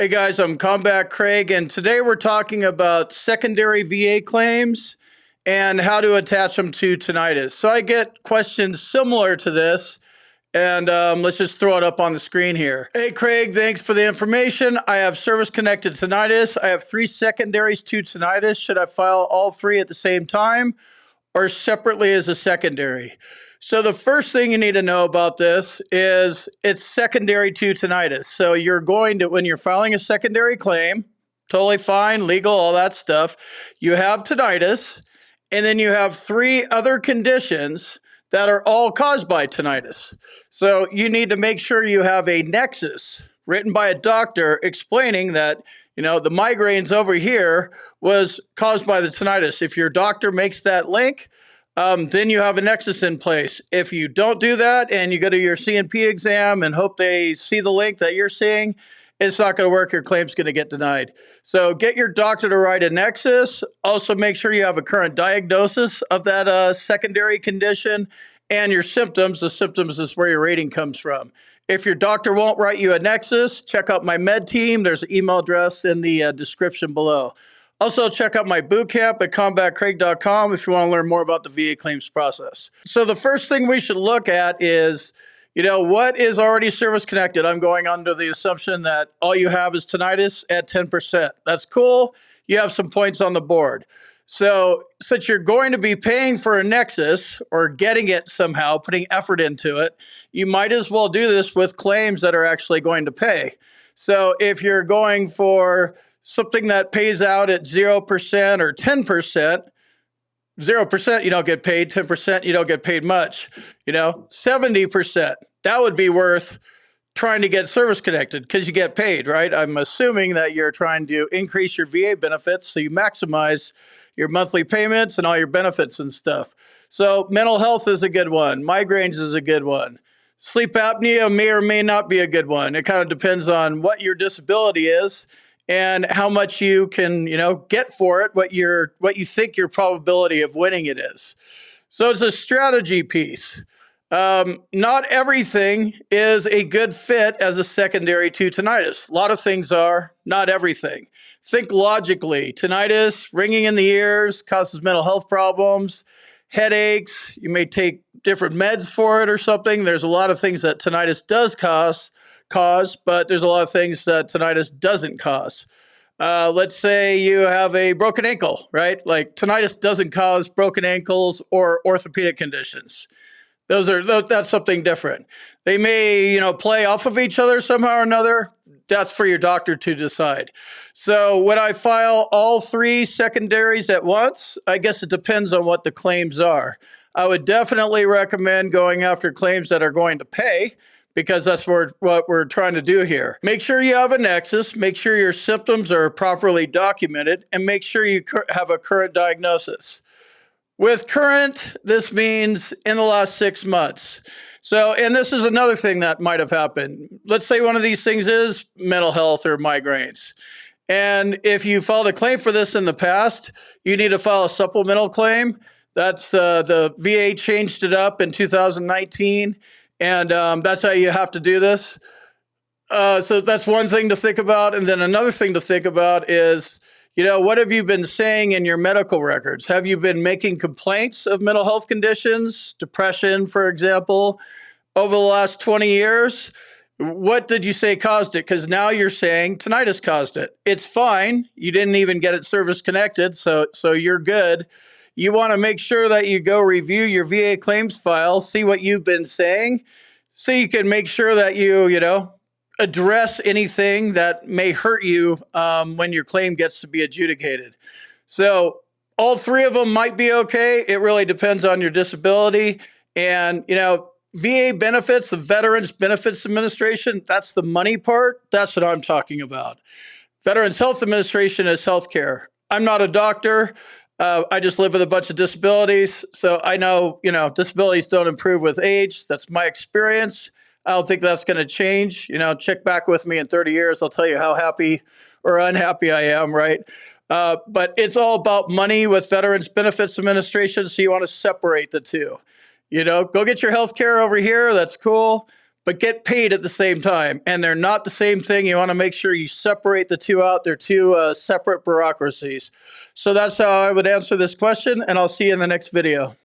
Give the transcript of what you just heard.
Hey guys, I'm Combat Craig, and today we're talking about secondary VA claims and how to attach them to tinnitus. So I get questions similar to this, and let's just throw it up on the screen here. Hey Craig, thanks for the information. I have service-connected tinnitus. I have 3 secondaries to tinnitus. Should I file all 3 at the same time or separately as a secondary? So the first thing you need to know about this is it's secondary to tinnitus. So you're going to, when you're filing a secondary claim, totally fine, legal, all that stuff, you have tinnitus, and then you have 3 other conditions that are all caused by tinnitus. So you need to make sure you have a nexus written by a doctor explaining that, the migraines over here was caused by the tinnitus. If your doctor makes that link, then you have a nexus in place. If you don't do that and you go to your C&P exam and hope they see the link that you're seeing, it's not going to work. Your claim's going to get denied. So get your doctor to write a nexus. Also make sure you have a current diagnosis of that secondary condition and your symptoms. The symptoms is where your rating comes from. If your doctor won't write you a nexus, check out my med team. There's an email address in the description below. Also, check out my boot camp at combatcraig.com if you want to learn more about the VA claims process. So the first thing we should look at is, what is already service connected? I'm going under the assumption that all you have is tinnitus at 10%. That's cool. You have some points on the board. So since you're going to be paying for a nexus or getting it somehow, putting effort into it, you might as well do this with claims that are actually going to pay. So if you're going for something that pays out at 0% or 10%, 0% you don't get paid, 10% you don't get paid much. 70%, that would be worth trying to get service connected because you get paid, right? I'm assuming that you're trying to increase your VA benefits so you maximize your monthly payments and all your benefits and stuff. So mental health is a good one. Migraines is a good one. Sleep apnea may or may not be a good one. It kind of depends on what your disability is and how much you can, get for it, what you think your probability of winning it is. So it's a strategy piece. Not everything is a good fit as a secondary to tinnitus. A lot of things are, not everything. Think logically. Tinnitus, ringing in the ears, causes mental health problems, headaches. You may take different meds for it or something. There's a lot of things that tinnitus does cause, but there's a lot of things that tinnitus doesn't cause. Let's say you have a broken ankle, right? Like tinnitus doesn't cause broken ankles or orthopedic conditions. That's something different. They may, play off of each other somehow or another. That's for your doctor to decide. So when I file all 3 secondaries at once, I guess it depends on what the claims are. I would definitely recommend going after claims that are going to pay because that's what we're trying to do here. Make sure you have a nexus, make sure your symptoms are properly documented, and make sure you have a current diagnosis. With current, this means in the last 6 months. So, and this is another thing that might have happened. Let's say one of these things is mental health or migraines. And if you filed a claim for this in the past, you need to file a supplemental claim. That's the VA changed it up in 2019, and that's how you have to do this. So that's one thing to think about. And then another thing to think about is, what have you been saying in your medical records? Have you been making complaints of mental health conditions, depression, for example, over the last 20 years? What did you say caused it? Because now you're saying tinnitus caused it. It's fine. You didn't even get it service connected, so you're good. You want to make sure that you go review your VA claims file, see what you've been saying, so you can make sure that you address anything that may hurt you when your claim gets to be adjudicated. So all 3 of them might be okay. It really depends on your disability. And, VA benefits, the Veterans Benefits Administration, that's the money part. That's what I'm talking about. Veterans Health Administration is healthcare. I'm not a doctor. I just live with a bunch of disabilities. So I know, disabilities don't improve with age. That's my experience. I don't think that's going to change. Check back with me in 30 years. I'll tell you how happy or unhappy I am, right? But it's all about money with Veterans Benefits Administration, so you want to separate the two. Go get your health care over here. That's cool. but get paid at the same time. And they're not the same thing. You want to make sure you separate the two out. They're two separate bureaucracies. So that's how I would answer this question, and I'll see you in the next video.